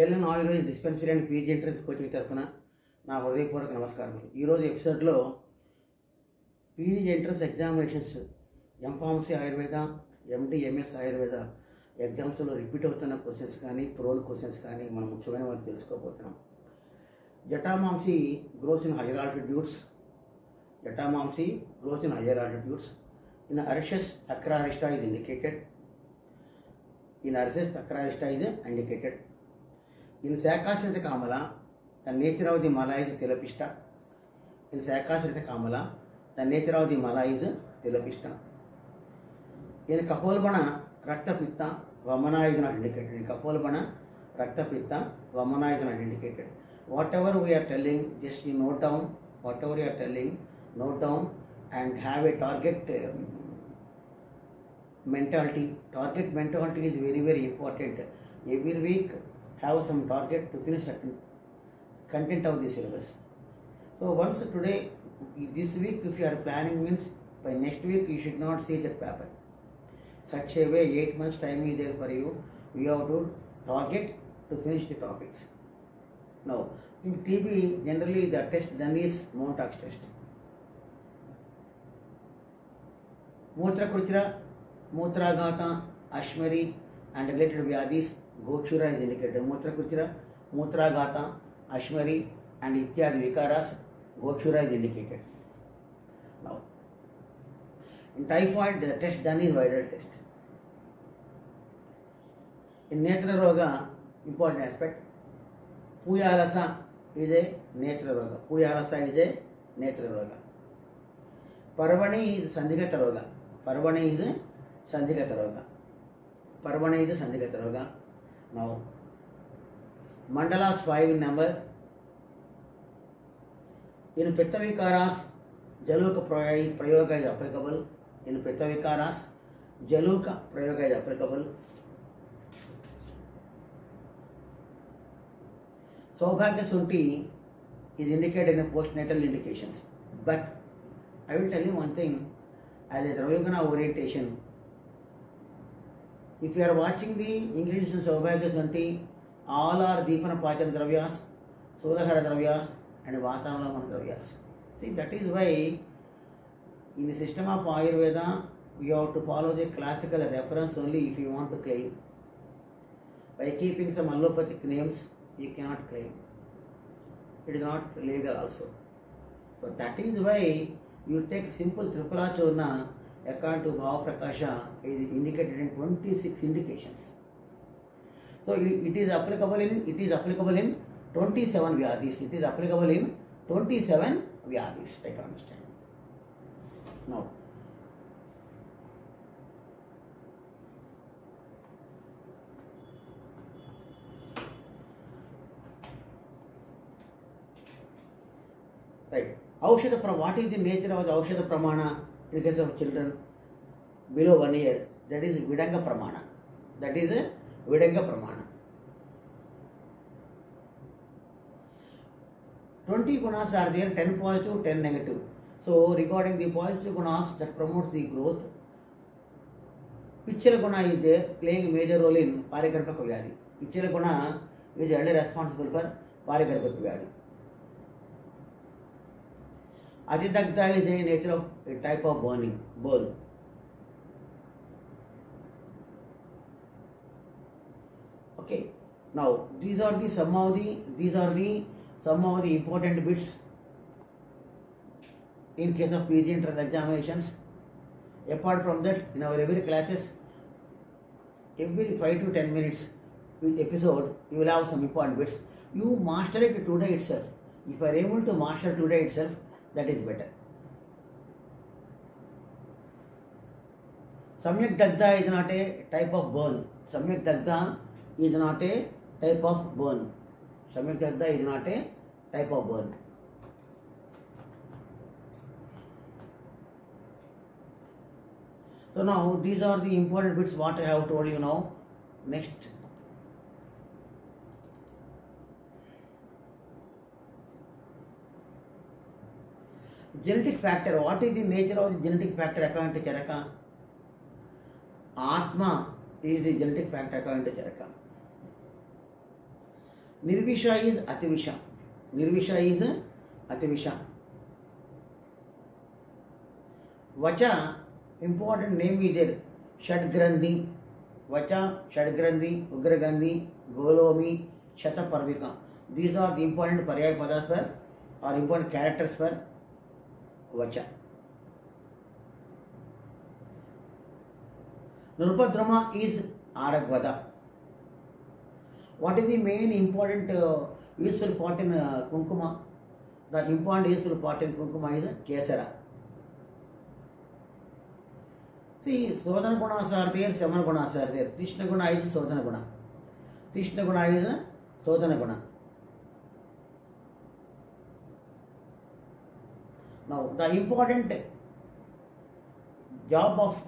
LN Ayurveda dispensary and PG entrance coaching తరఫున నా హృదయపూర్వక నమస్కారములు. ఈరోజు ఎపిసోడ్లో PG entrance examinations M pharmacy Ayurveda, MD, MS Ayurveda ఎగ్జామ్స్లో రిపీట్ అవుతున్న క్వశ్చన్స్ కానీ, ప్రోన్ క్వశ్చన్స్ కానీ మనం ముఖ్యమైన వాటి తెలుసుకోబోతున్నాం. Jatamansi grows in higher altitudes. Jatamansi grows in higher altitudes. In Arshas, Thakra arista is indicated. In Arshas, Thakra arista is indicated. In Sakasrita Kamala, the nature of the mala is Telapista. In Sakasrita Kamala, the nature of the mala is Telapista. In Kapolbana, Rakta Pitta, Vamana is not indicated. In Kapolbana, Rakta Pitta, Vamana is not indicated. Whatever we are telling, just you note down. Whatever you are telling, note down and have a target mentality. Target mentality is very, very important. Every week have some target to finish certain content of the syllabus. So once today, this week if you are planning means by next week you should not see that paper. Such a way 8 months time is there for you. You have to target to finish the topics. Now in TB generally the test done is Montauk test. Mutra, Mutragata, Ashmari and related Vyadis, Gokshura is indicated. Mutra, Mutragata, Ashmari and Ityad Vikaras, Gokshura is indicated. Now, in typhoid, the test done is viral test. In Netra Roga, important aspect, Puyalasa is a Netra Roga. Puyalasa is a Netra Roga. Parvani is Sandhigata Roga. Parvani is Sandhigata Roga. Parvani is Sandhigata Roga. Now, Mandalas 5 in number. In Pittavikaras, Jaluka Prayoga is applicable. In Pittavikaras, Jaluka Prayoga is applicable. Saubhagya Sunti is indicated in postnatal indications. But I will tell you one thing, as a Dravyogana orientation, if you are watching the ingredients of Saubhagya Sunti, all are Deepana Pachana Dravyas, Sulahara Dravyas and Vatanulamana Dravyas. See, that is why in the system of Ayurveda, you have to follow the classical reference only if you want to claim. By keeping some allopathic names, you cannot claim. It is not legal also. So that is why you take simple Tripura Churna according to Bhava Prakasha is indicated in 26 indications. So it is applicable in 27 Vyadis. It is applicable in 27 Vyadis. Try to understand. Now, right. What is the nature of the Aushadha Pramana in case of children below 1 year? That is Vidanga Pramana. That is a Vidanga Pramana. 20 gunas are there, 10 positive, 10 negative. So regarding the positive gunas that promotes the growth, Pichal Guna is there playing a major role in Parigarbhaka Vyadi. Pichal Guna is only responsible for Parigarbhaka Vyadi. Adidagda is a nature of a type of burn. Okay. Now these are some of the important bits in case of PG entrance examinations. Apart from that, in our every classes, every 5 to 10 minutes with episode, you will have some important bits. You master it today itself. If you are able to master today itself, that is better. Samyak Dagda is not a type of burn. Samyak Dagda is not a type of burn. Samyak Dagda is not a type of burn. So now these are the important bits what I have told you now. Next. Genetic factor. What is the nature of the genetic factor according to Charaka? Atma is the genetic factor according to Charaka. Nirvisha is ati visha. Nirvisha is ati visha. Vacha important name is there. Shadgranthi, vacha, shadgranthi, ugragandhi, golomi, shataparvika. These are the important paryaya padas for or important characters for vacha. Nrupadrama is Aragvada. What is the main important useful part in Kunkuma? The important useful part in Kunkuma is Kesara. See, Sodana Gunas are there, Samana Gunas are there. Krishna Guna is Sodana Guna. Krishna Guna is Sodana Guna. Now, the important job of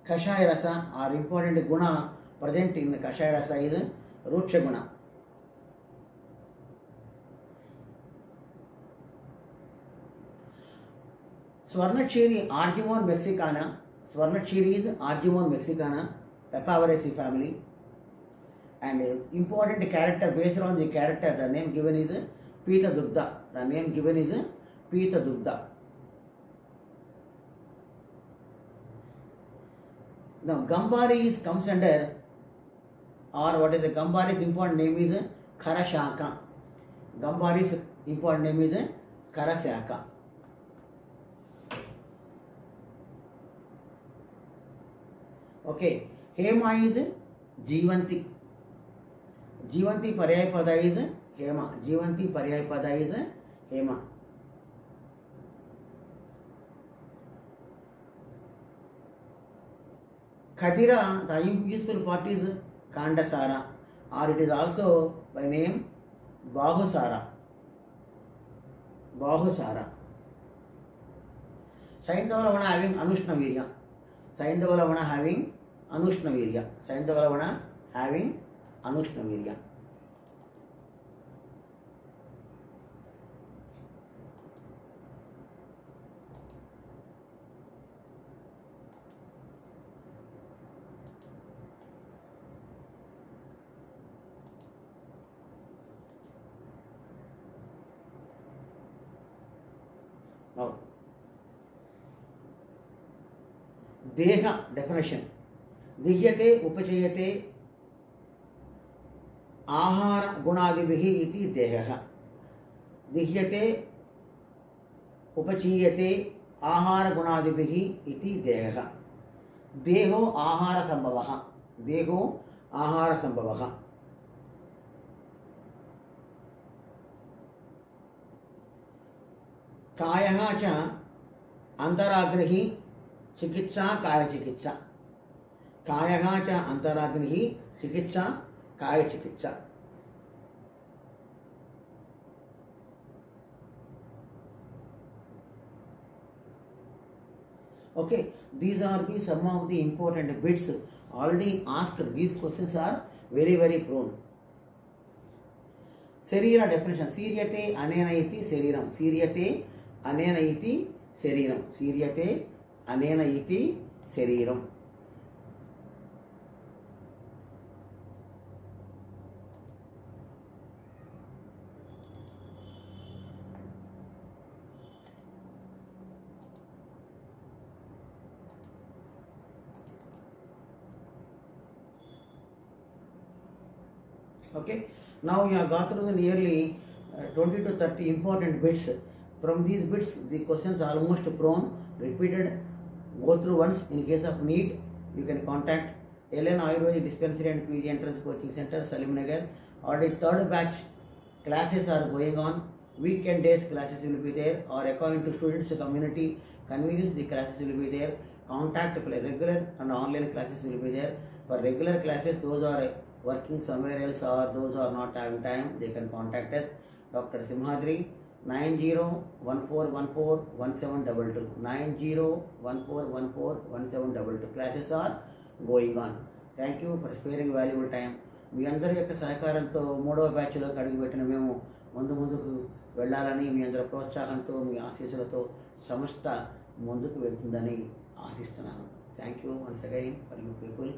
Kashaya Rasa or important guna present in Kashaya Rasa is Ruksha Guna. Swarnachiri Arjumon mexicana. Swarnachiri is Arjumon mexicana, Papaveresi family. And important character based on the character, the name given is Pita Dugda. The name given is Pita Dugda. Now Gambari comes under, or what is a Gambari's important name is Karashaka. Gambari's important name is Karashaka. Okay, Hema is Jivanti. Jivanti paryaya pada is Hema. Jivanti paryaya pada is Hema. Khadira, the useful part is Kandasara, or it is also by name Bahusara. Bahusara. Saindavalavana having Anushnavirya. Saindavalavana having Anushnavirya. Saindavalavana having Anushnavirya. Now, Deha definition. Dihyate upachayate ahara gunadibihi iti deha. Dihyate upachayate ahara gunadibihi iti deha. Deho ahara sambhavaha. Deho ahara sambhavaha. कायः च अंतराग्निः चिकित्सा काय चिकित्सा. कायः च अंतराग्निः चिकित्सा काय चिकित्सा. Okay, these are the some of the important bits already asked. These questions are very prone. Sharira definition. Siryate anena iti shariram. Siryate anena iti shariram. Siryate anena iti shariram. Okay, now you have got through the nearly 20 to 30 important bits. From these bits, the questions are almost prone, repeated. Go through once. In case of need, you can contact LN Ayurvedic Dispensary and PG Entrance Coaching Center, Salim Nagar. Already third batch classes are going on. Weekend days classes will be there, or according to students' community convenience, the classes will be there. Contact regular and online classes will be there. For regular classes, those are working somewhere else or those are not having time, they can contact us. Dr. Simhadri, 9014141722. 9014141722. Classes are going on. Thank you for sparing valuable time. మీ అందరి యొక్క సహకారంతో మూడవ బ్యాచ్లో అడుగుపెట్టిన మేము ముందుకు వెళ్ళాలని, మీ అందరి ప్రోత్సాహంతో, మీ ఆశీస్సులతో సంస్థ ముందుకు వెళ్తుందని ఆశిస్తున్నాను. Thank you once again for you people.